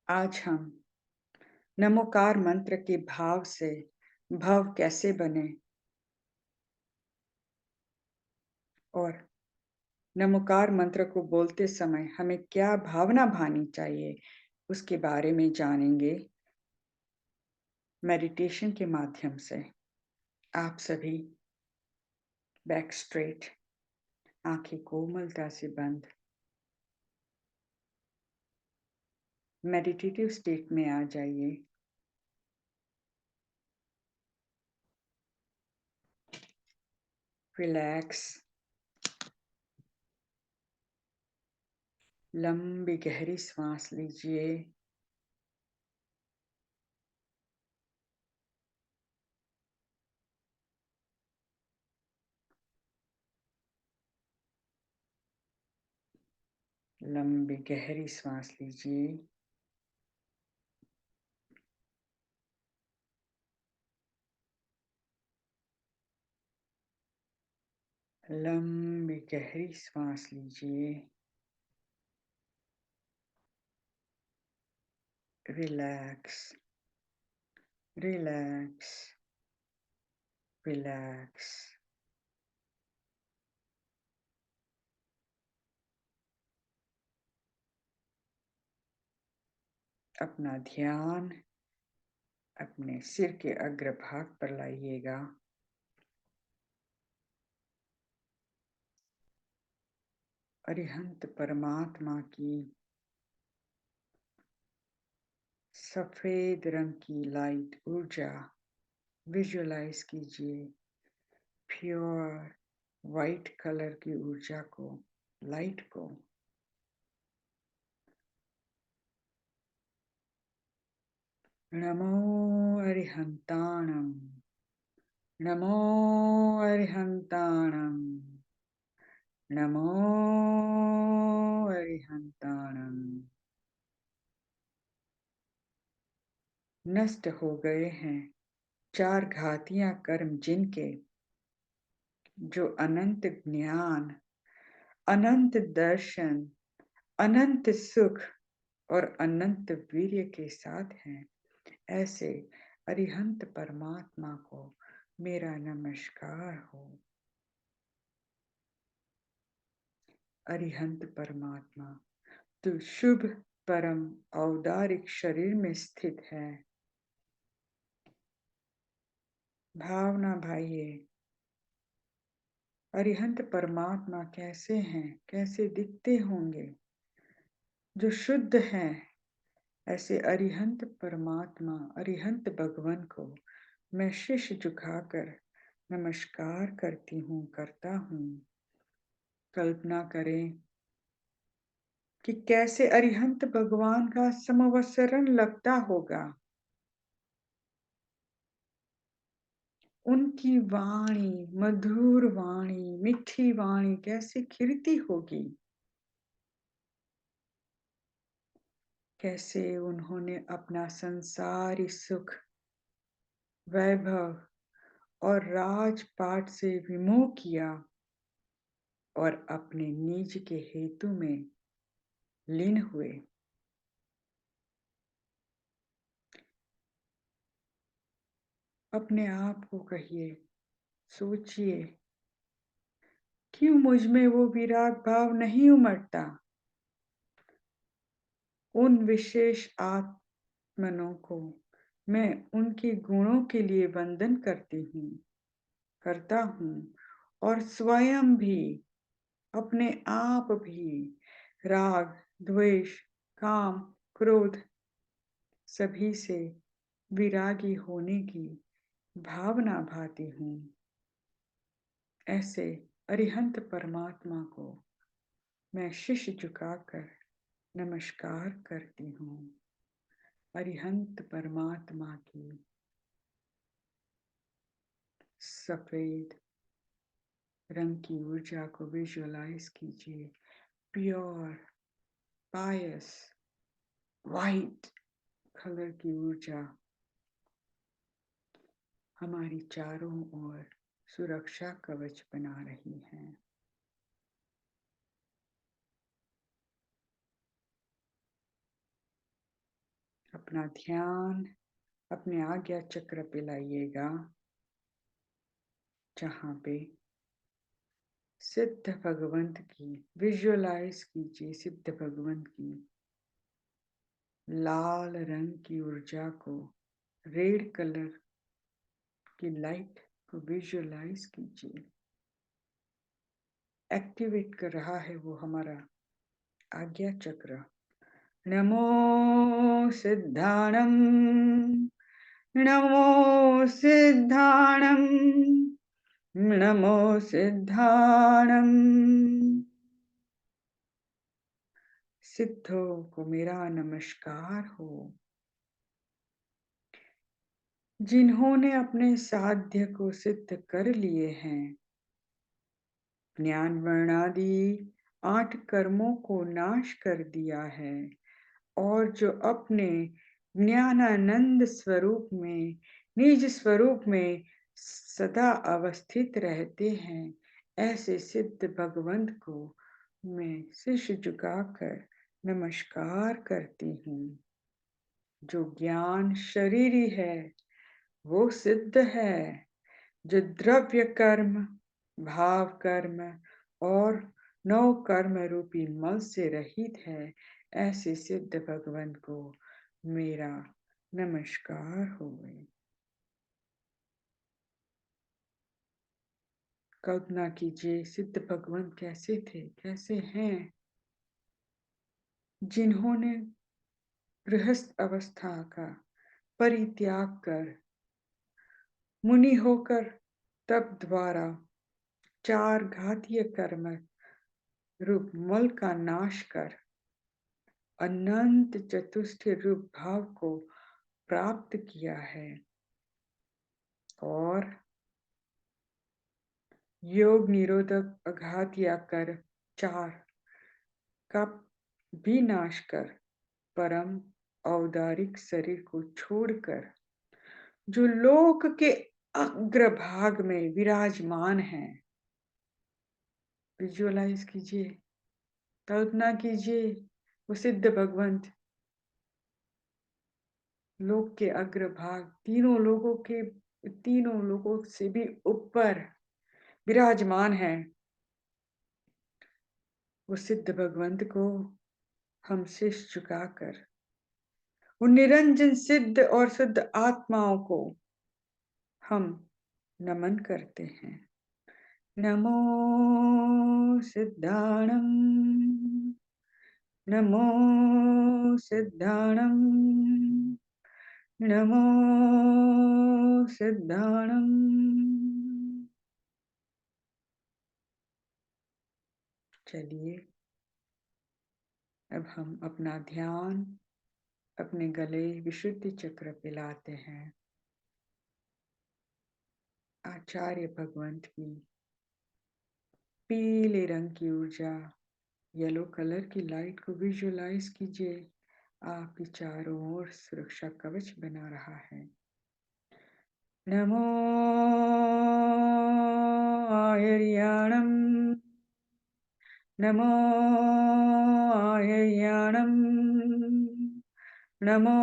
आज हम नमोकार मंत्र के भाव से भव कैसे बने और नमोकार मंत्र को बोलते समय हमें क्या भावना भानी चाहिए, उसके बारे में जानेंगे मेडिटेशन के माध्यम से। आप सभी बैक स्ट्रेट, आंखें कोमलता से बंद, मेडिटेटिव स्टेट में आ जाइए। रिलैक्स, लंबी गहरी सांस लीजिए। लंबी गहरी सांस लीजिए। लंबी गहरी सांस लीजिए। Relax, relax, relax. अपना ध्यान अपने सिर के अग्रभाग पर लाइएगा। अरिहंत परमात्मा की सफेद रंग की लाइट ऊर्जा विजुअलाइज कीजिए। प्योर वाइट कलर की ऊर्जा को, लाइट को। नमो अरिहंताणम, नमो अरिहंताणम, नमो अरिहंताणम। नष्ट हो गए हैं चार घातियां कर्म जिनके, जो अनंत ज्ञान, अनंत दर्शन, अनंत सुख और अनंत वीर्य के साथ हैं। ऐसे अरिहंत परमात्मा को मेरा नमस्कार हो। अरिहंत परमात्मा, तू शुभ परम औदारिक शरीर में स्थित है। भावना भाइये, अरिहंत परमात्मा कैसे हैं, कैसे दिखते होंगे? जो शुद्ध हैं, ऐसे अरिहंत परमात्मा, अरिहंत भगवान को मैं शीश झुकाकर नमस्कार करती हूँ, करता हूँ। कल्पना करें कि कैसे अरिहंत भगवान का समवसरण लगता होगा। उनकी वाणी, मधुर वाणी, मीठी वाणी कैसे खिलती होगी। कैसे उन्होंने अपना संसारी सुख, वैभव और राजपाट से विमोह किया और अपने निज के हेतु में लीन हुए। अपने आप को कहिए, सोचिए, क्यों मुझ में वो विराग भाव नहीं उमड़ता? उन विशेष आत्मनों को मैं उनके गुणों के लिए वंदन करती हूँ, करता हूँ और स्वयं भी, अपने आप भी राग, द्वेष, काम, क्रोध सभी से विरागी होने की भावना भाती हूँ। ऐसे अरिहंत परमात्मा को मैं शीश झुकाकर नमस्कार करती हूँ। अरिहंत परमात्मा की सफेद रंग की ऊर्जा को विजुअलाइज कीजिए। प्योर, पायस, वाइट कलर की ऊर्जा हमारी चारों ओर सुरक्षा कवच बना रही है। अपना ध्यान अपने आज्ञा चक्र पे लाइएगा, जहाँ पे सिद्ध भगवंत की विजुअलाइज कीजिए। सिद्ध भगवंत की लाल रंग की ऊर्जा को, रेड कलर की लाइट को विजुअलाइज कीजिए। एक्टिवेट कर रहा है वो हमारा आज्ञा चक्र। नमो सिद्धाणम, नमो सिद्धाणम, नमो सिद्धाणम। सिद्धों को मेरा नमस्कार हो, जिन्होंने अपने साध्य को सिद्ध कर लिए हैं। ज्ञान वर्णादि 8 कर्मों को नाश कर दिया है और जो अपने ज्ञानानंद स्वरूप में, निज स्वरूप में सदा अवस्थित रहते हैं, ऐसे सिद्ध भगवंत को मैं शीश झुकाकर नमस्कार करती हूँ। जो ज्ञान शरीरी है वो सिद्ध है, जो द्रव्य कर्म, भाव कर्म और नौ कर्म रूपी मल से रहित है, ऐसे सिद्ध भगवान को मेरा नमस्कार हो। कल्पना कीजिए सिद्ध भगवान कैसे थे, कैसे हैं, जिन्होंने गृहस्थ अवस्था का परित्याग कर मुनि होकर तप द्वारा 4 घातीय कर्म रूप मल का नाश कर अनंत चतुष्ट रूप भाव को प्राप्त किया है और योग निरोधक आघात या कर 4 का भी नाश कर परम औदारिक शरीर को छोड़कर जो लोक के अग्रभाग में विराजमान है। विजुअलाइज कीजिए, कल्पना कीजिए वो सिद्ध भगवंत लोक के अग्रभाग, तीनों लोगों से भी ऊपर विराजमान है। वो सिद्ध भगवंत को हम शीश झुकाकर उन निरंजन सिद्ध और शुद्ध आत्माओं को हम नमन करते हैं। नमो सिद्धाणम, नमो सिद्धाणम, नमो सिद्धाणम। चलिए अब हम अपना ध्यान अपने गले विशुद्धि चक्र पे लाते हैं। आचार्य भगवंत की पीले रंग की ऊर्जा, येलो कलर की लाइट को विजुअलाइज कीजिए, आपकी चारों ओर सुरक्षा कवच बना रहा है। नमो आयर्याणम, नमो आयर्याणम, नमो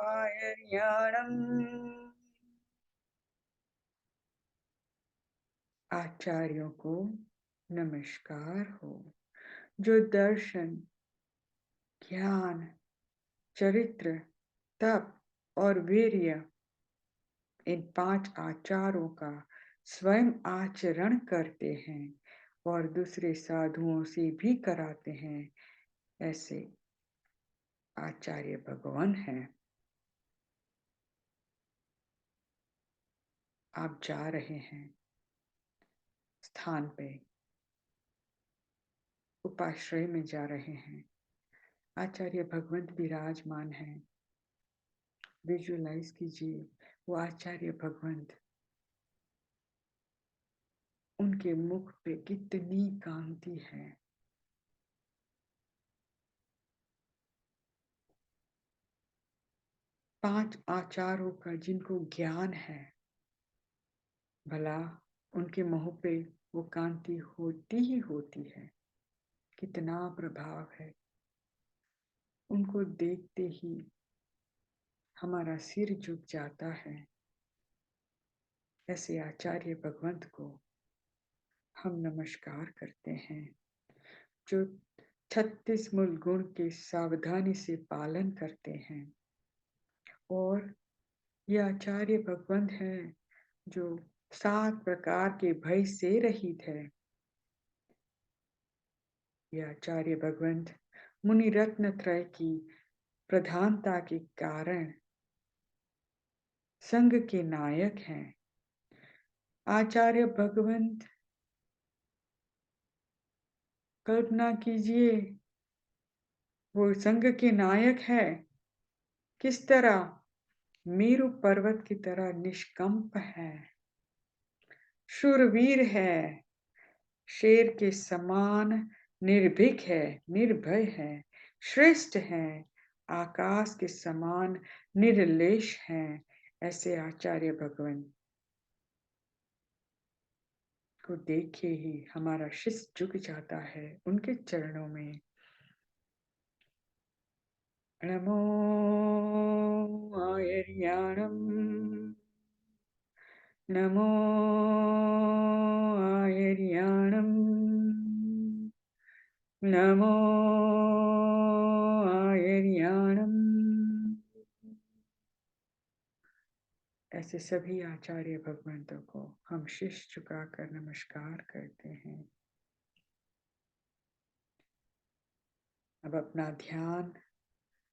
आयर्याणम। आचार्यों को नमस्कार हो, जो दर्शन, ज्ञान, चरित्र, तप और वीर्य इन 5 आचारों का स्वयं आचरण करते हैं और दूसरे साधुओं से भी कराते हैं, ऐसे आचार्य भगवान हैं। आप जा रहे हैं स्थान पे, उपाश्रय में जा रहे हैं, आचार्य भगवंत विराजमान हैं। विजुअलाइज कीजिए वो आचार्य भगवंत, उनके मुख पे कितनी कांति है। पांच आचारों का जिनको ज्ञान है, भला उनके मुंह पे वो कांति होती ही होती है। कितना प्रभाव है। उनको देखते ही हमारा सिर झुक जाता है। ऐसे आचार्य भगवंत को हम नमस्कार करते हैं, जो 36 मूल गुण के सावधानी से पालन करते हैं। और ये आचार्य भगवंत हैं जो 7 प्रकार के भय से रहित है। ये आचार्य भगवंत मुनि रत्न त्रय की प्रधानता के कारण संघ के नायक हैं। आचार्य भगवंत, कल्पना कीजिए, वो संघ के नायक है। किस तरह? मेरु पर्वत की तरह निष्कंप है, शूरवीर है, शेर के समान निर्भीक है, निर्भय है, श्रेष्ठ है, आकाश के समान निर्लेश है। ऐसे आचार्य भगवान को देखे ही हमारा शीश झुक जाता है उनके चरणों में। नमो आयर्याणम, नमो आयर्याणम, नमो आयर्याणम। ऐसे सभी आचार्य भगवंतों को हम शीश झुकाकर नमस्कार करते हैं। अब अपना ध्यान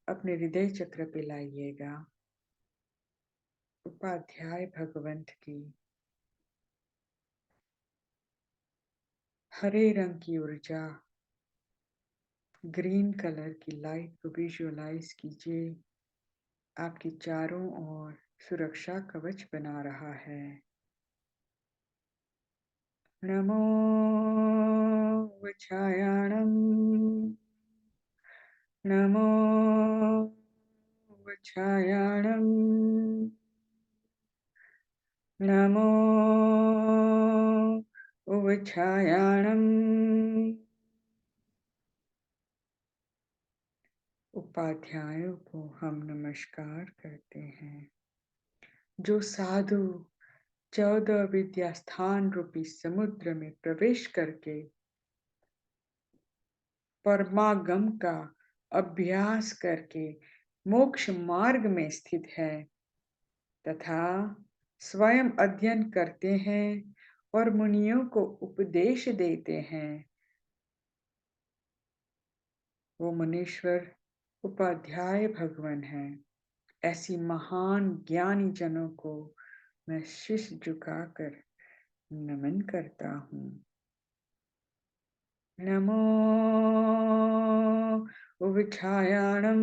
अपने हृदय चक्र पे लाइएगा। उपाध्याय भगवंत की हरे रंग की ऊर्जा, ग्रीन कलर की लाइट को विजुअलाइज कीजिए। आपकी चारों ओर सुरक्षा कवच बना रहा है। नमो वछायाणम, नमो वछायाणम, नमो वछायाणम। उपाध्यायों को हम नमस्कार करते हैं, जो साधु 14 विद्या स्थान रूपी समुद्र में प्रवेश करके परमागम का अभ्यास करके मोक्ष मार्ग में स्थित है तथा स्वयं अध्ययन करते हैं और मुनियों को उपदेश देते हैं। वो मुनीश्वर उपाध्याय भगवान हैं। ऐसी महान ज्ञानी जनों को मैं शीश झुकाकर नमन करता हूँ। नमो विछायाणम,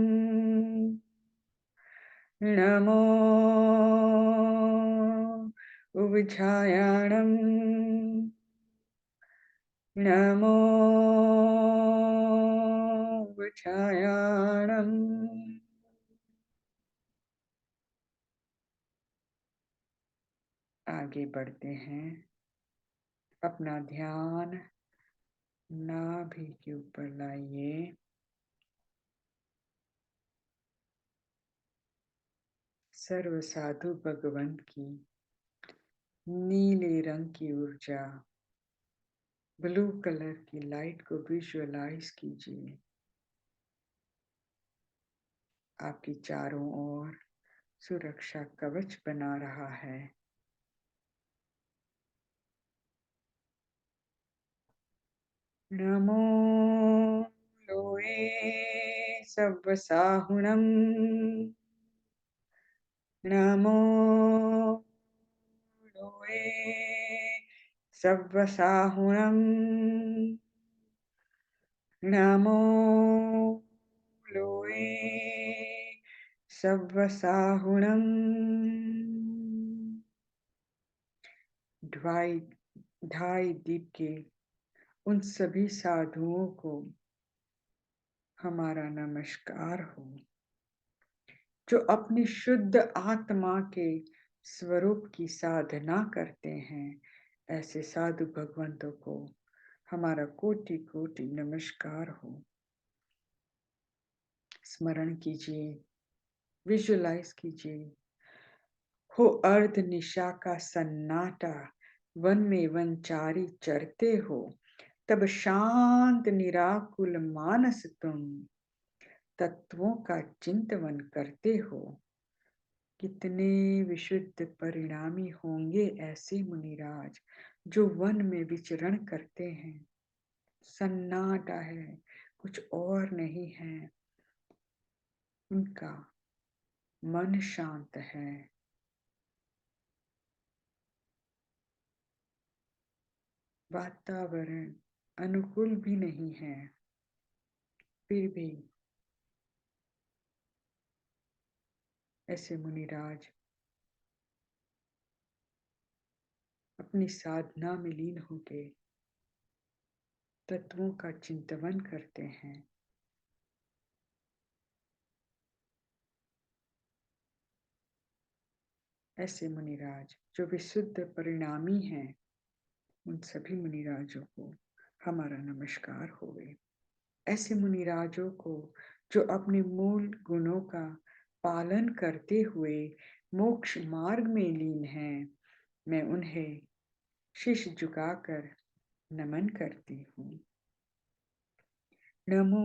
नमो विछायाणम, नमो विछायाणम। आगे बढ़ते हैं। अपना ध्यान नाभि के ऊपर लाइए। सर्व साधु भगवंत की नीले रंग की ऊर्जा, ब्लू कलर की लाइट को विजुअलाइज कीजिए। आपकी चारों ओर सुरक्षा कवच बना रहा है। नमो लोए सव्वसाहुणम, नमो लोए सव्वसाहुणम, नमो लोए सव्वसाहुणम। ढाई दीप के उन सभी साधुओं को हमारा नमस्कार हो, जो अपनी शुद्ध आत्मा के स्वरूप की साधना करते हैं। ऐसे साधु भगवंतों को हमारा कोटि कोटि नमस्कार हो। स्मरण कीजिए, विजुअलाइज कीजिए, हो अर्ध निशा का सन्नाटा, वन में वनचारी चरते हो, तब शांत निराकुल मानस तुम तत्वों का चिंतन करते हो। कितने विशुद्ध परिणामी होंगे ऐसे मुनिराज जो वन में विचरण करते हैं। सन्नाटा है, कुछ और नहीं है, उनका मन शांत है। वातावरण अनुकूल भी नहीं है, फिर भी ऐसे मुनिराज अपनी साधना में लीन होके तत्वों का चिंतन करते हैं। ऐसे मुनिराज जो विशुद्ध परिणामी हैं, उन सभी मुनिराजों को हमारा नमस्कार होवे। ऐसे मुनिराजों को जो अपने मूल गुणों का पालन करते हुए मोक्ष मार्ग में लीन हैं, मैं उन्हें शीश झुकाकर नमन करती हूँ। नमो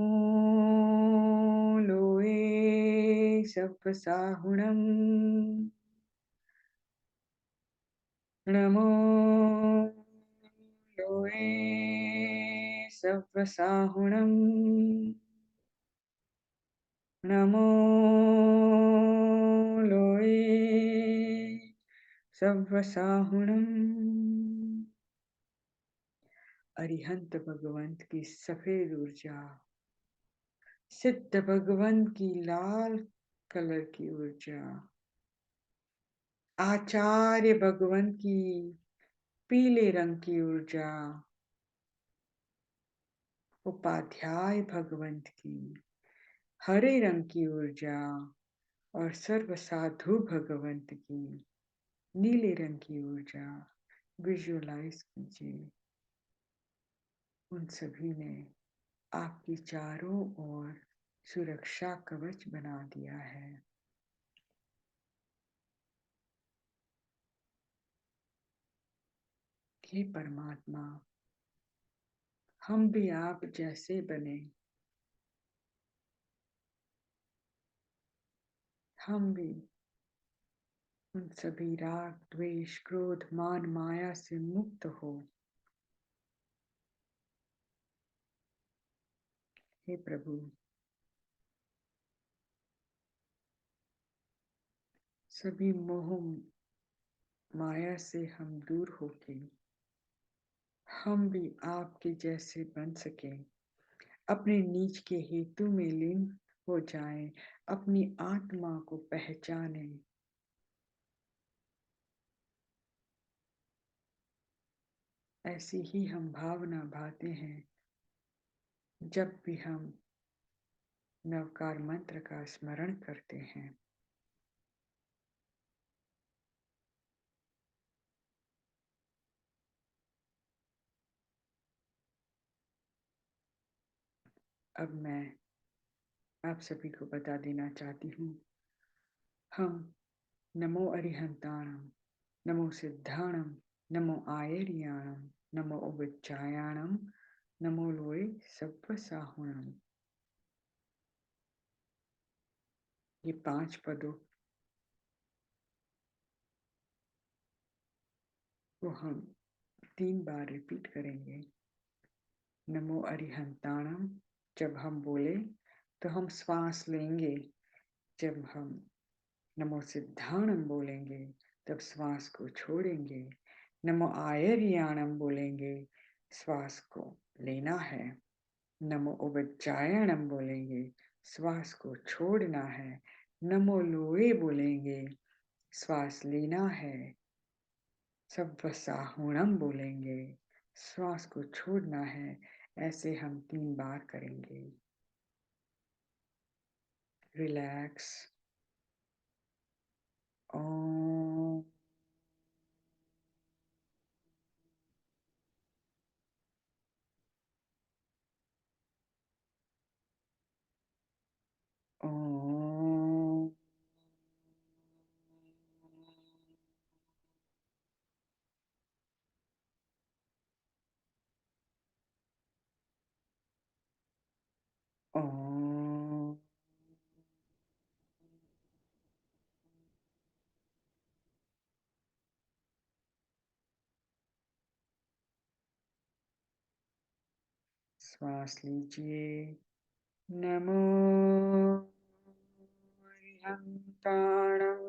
लोए सप्तसाहुणम्, नमो लोए सप्तसाहुणम्, नमो लोए सप्तसाहुणम्। अरिहंत भगवंत की सफेद ऊर्जा, सिद्ध भगवंत की लाल कलर की ऊर्जा, आचार्य भगवंत की पीले रंग की ऊर्जा, उपाध्याय भगवंत की हरे रंग की ऊर्जा और सर्व साधु भगवंत की नीले रंग की ऊर्जा विजुअलाइज कीजिए। उन सभी ने आपकी चारों ओर सुरक्षा कवच बना दिया है। हे परमात्मा, हम भी आप जैसे बने, हम भी उन सभी राग द्वेष क्रोध मान माया से मुक्त हो। हे प्रभु, सभी मोह माया से हम दूर होके हम भी आपके जैसे बन सके, अपने नीच के हेतु में लीन हो जाएं, अपनी आत्मा को पहचाने। ऐसी ही हम भावना भाते हैं जब भी हम नवकार मंत्र का स्मरण करते हैं। अब मैं आप सभी को बता देना चाहती हूँ, हम नमो अरिहंताणम, नमो सिद्धाणम, नमो आयर्याणम, नमो उवच्चायाणम, नमो लोए सप्तसाहुणम, ये 5 पदों को हम 3 बार रिपीट करेंगे। नमो अरिहंताणम, जब हम बोले तो हम श्वास लेंगे। जब हम नमो सिद्धाणम बोलेंगे तब श्वास को छोड़ेंगे। नमो आयर्याणम बोलेंगे, श्वास को लेना है। नमो उवज्जायणम बोलेंगे, श्वास को छोड़ना है। नमो लोए बोलेंगे, श्वास लेना है। सव्वसाहुणम बोलेंगे, श्वास को छोड़ना है। ऐसे हम 3 बार करेंगे। रिलैक्स। ओम। श्वास लीजिए। नमो अरिहंताणं।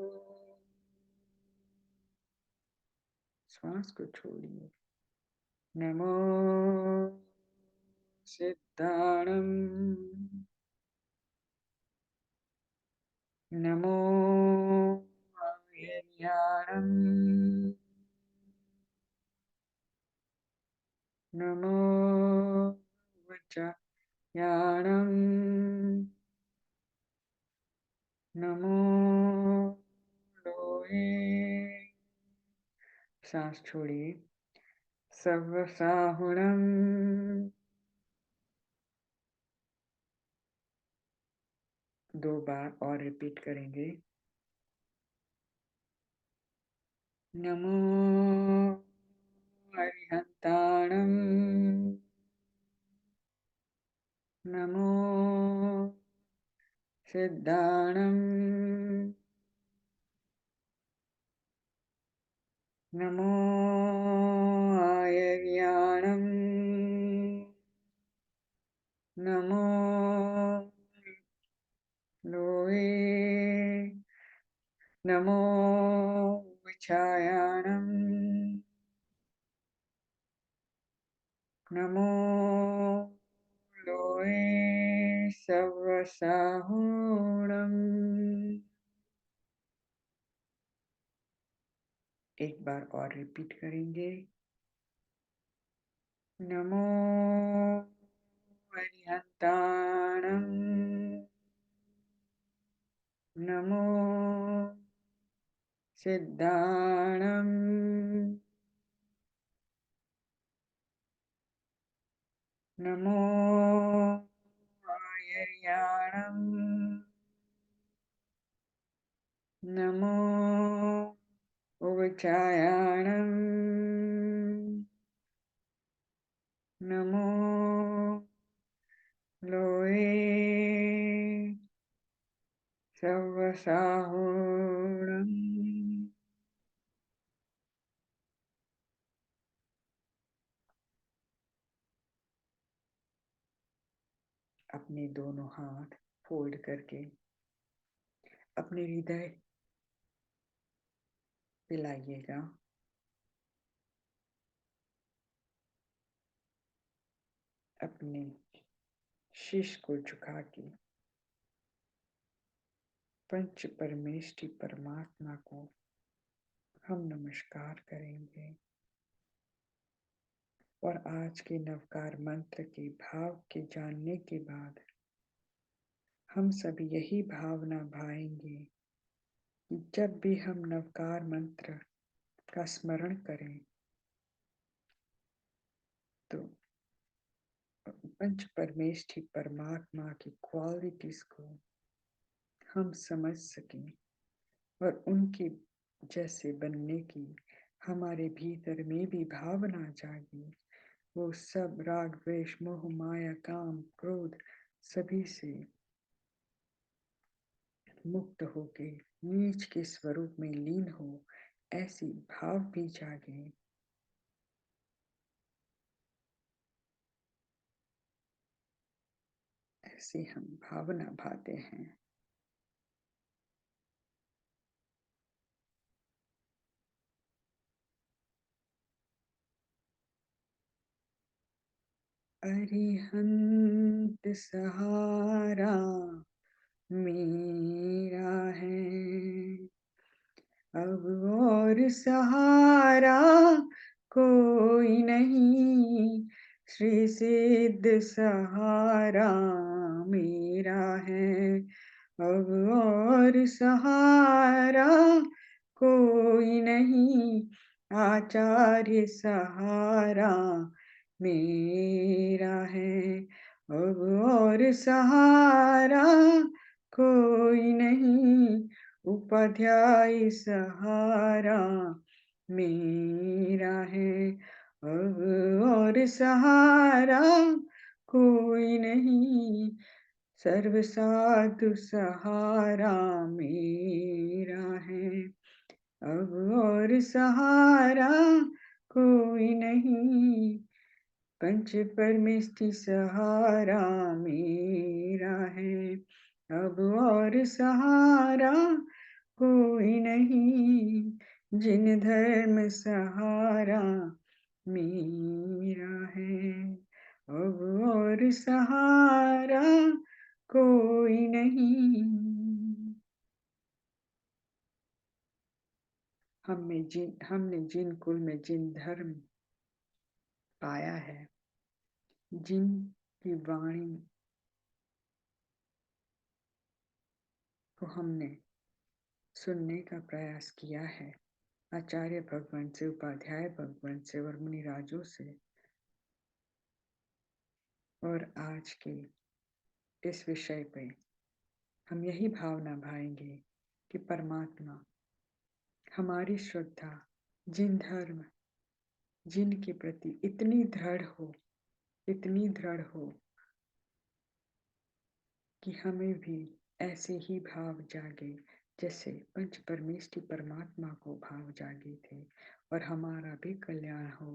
श्वास को छोड़िए। नमो सिद्धाणं। नमो अव्ययाणं। नमो वचायाणं। नमो लोहे। सांस छोड़िए। सर्वसाहुणं। 2 बार और रिपीट करेंगे। नमो अरिहंताणं। नमो सिद्धाणं। नमो आयर्याणं। नमो लोहे। नमो विछायाणं। नमो लोहे सर्वसाहुणम्। एक बार और रिपीट करेंगे। नमो अरिहंताणं। नमो सिद्धाणं। नमो आयर्याणं। नमो उवचायाणं। नमो लोहे सर्वसाहुणम्। अपने दोनों हाथ फोल्ड करके अपने हृदय पे लाइएगा। अपने शीश को झुका के पंच परमेष्टि परमात्मा को हम नमस्कार करेंगे और आज के नवकार मंत्र के भाव के जानने के बाद हम सभी यही भावना भाएंगे कि जब भी हम नवकार मंत्र का स्मरण करें तो पंच परमेष्टि परमात्मा की क्वालिटीज को हम समझ सकें और उनके जैसे बनने की हमारे भीतर में भी भावना जागी। वो सब राग द्वेष मोह माया काम क्रोध सभी से मुक्त होके नीच के स्वरूप में लीन हो, ऐसी भाव भी जागे। ऐसी हम भावना भाते हैं। अरिहंत सहारा मेरा है, अब और सहारा कोई नहीं। श्री सिद्ध सहारा मेरा है, अब और सहारा कोई नहीं। आचार्य सहारा मेरा है, अब और सहारा कोई नहीं। उपाध्याय सहारा मेरा है, अब और सहारा कोई नहीं। सर्व साधु सहारा मेरा है, अब और सहारा कोई नहीं। पंच परमेष्टि सहारा मेरा है, अब और सहारा कोई नहीं, जिन धर्म सहारा मेरा है, अब और सहारा कोई नहीं। हमने जिन कुल में जिन धर्म पाया है, जिन की वाणी को हमने सुनने का प्रयास किया है, आचार्य भगवान से, उपाध्याय भगवान से और मुनिराजों से, और आज के इस विषय पे हम यही भावना भाएंगे कि परमात्मा हमारी श्रद्धा जिन धर्म जिनके प्रति इतनी दृढ़ हो कि हमें भी ऐसे ही भाव जागे जैसे पंच परमेष्टि परमात्मा को भाव जागे थे, और हमारा भी कल्याण हो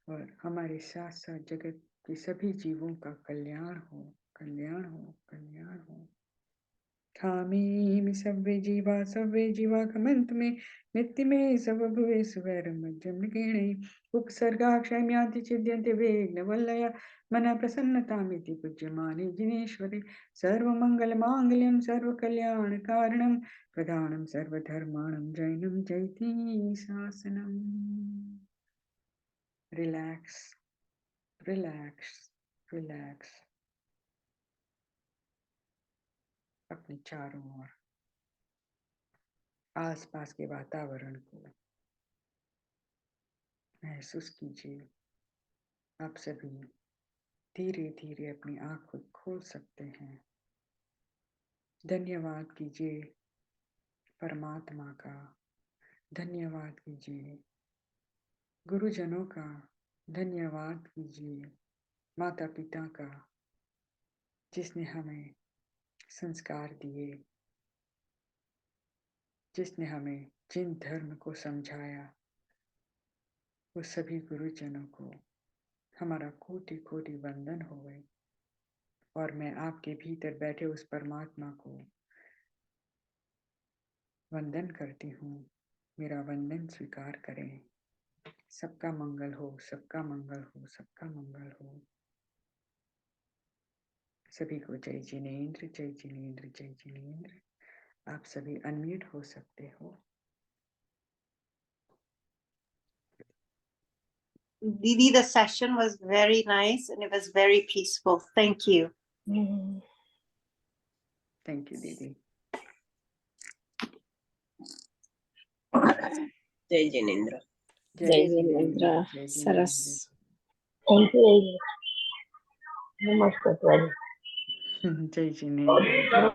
और हमारे साथ साथ जगत के सभी जीवों का कल्याण हो, कल्याण हो, कल्याण हो। खामी सव्वे जीवा खमंत में नित्य में सब भुवे सुवैरम मध्यम किणे उपसर्गा क्षम्याति चिद्यन्ते वेग्न वल्लया मन प्रसन्नतामिति पूज्यमाने जिनेश्वरे सर्वमंगल मांगल्यम सर्व कल्याण कारणम प्रधानम सर्वधर्माणम जैनम जयति शासनम। Relax, relax, relax. अपने चारों ओर आसपास के वातावरण को महसूस कीजिए। आप सभी धीरे धीरे अपनी आंख खुद खोल सकते हैं। धन्यवाद कीजिए परमात्मा का, धन्यवाद कीजिए गुरुजनों का, धन्यवाद कीजिए माता पिता का, जिसने हमें संस्कार दिए, जिसने हमें जिन धर्म को समझाया, वो सभी गुरुजनों को हमारा कोटि कोटि वंदन हो गए। और मैं आपके भीतर बैठे उस परमात्मा को वंदन करती हूँ। मेरा वंदन स्वीकार करें। सबका मंगल हो, सबका मंगल हो, सबका मंगल हो। सभी को जय जिनेंद्र, जय जिनेंद्र, जय जिनेंद्र। आप सभी अनम्यूट हो सकते हो। Didi, the session was very nice and it was very peaceful. Thank you. Thank you, Didi. जय जिनेंद्र। जय जिनेंद्र, जय सरस। जिनेंद्र। Thank you. नमस्कार। जय जिनेंद्र।